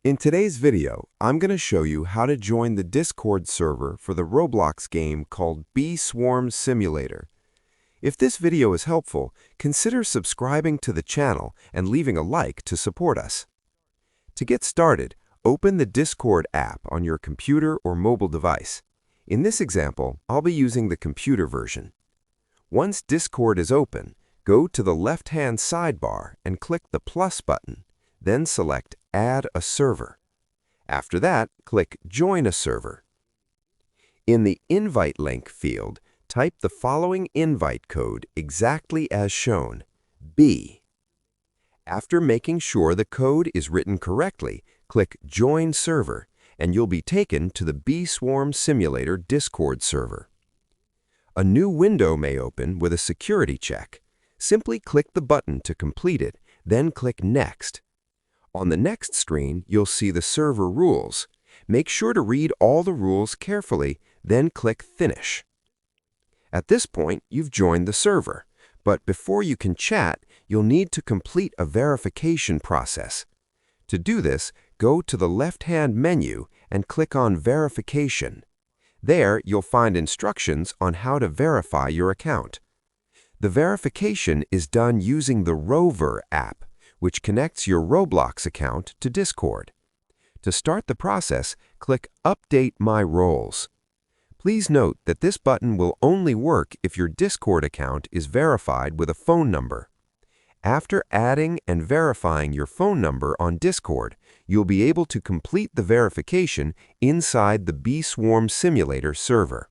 In today's video, I'm going to show you how to join the Discord server for the Roblox game called Bee Swarm Simulator. If this video is helpful, consider subscribing to the channel and leaving a like to support us. To get started, open the Discord app on your computer or mobile device. In this example, I'll be using the computer version. Once Discord is open, go to the left-hand sidebar and click the plus button. Then select Add a Server. After that, click Join a Server. In the Invite Link field, type the following invite code exactly as shown, B. After making sure the code is written correctly, click Join Server, and you'll be taken to the Bee Swarm Simulator Discord server. A new window may open with a security check. Simply click the button to complete it, then click Next. On the next screen, you'll see the server rules. Make sure to read all the rules carefully, then click Finish. At this point, you've joined the server, but before you can chat, you'll need to complete a verification process. To do this, go to the left-hand menu and click on Verification. There, you'll find instructions on how to verify your account. The verification is done using the Rover app, which connects your Roblox account to Discord. To start the process, click Update My Roles. Please note that this button will only work if your Discord account is verified with a phone number. After adding and verifying your phone number on Discord, you'll be able to complete the verification inside the Bee Swarm Simulator server.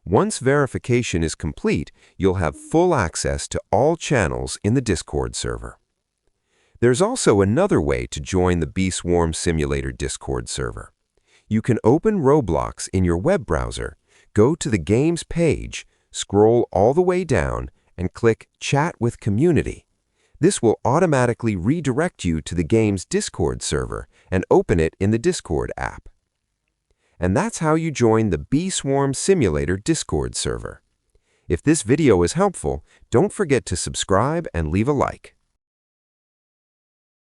Once verification is complete, you'll have full access to all channels in the Discord server. There's also another way to join the Bee Swarm Simulator Discord server. You can open Roblox in your web browser, go to the game's page, scroll all the way down, and click Chat with Community. This will automatically redirect you to the game's Discord server and open it in the Discord app. And that's how you join the Bee Swarm Simulator Discord server. If this video is helpful, don't forget to subscribe and leave a like.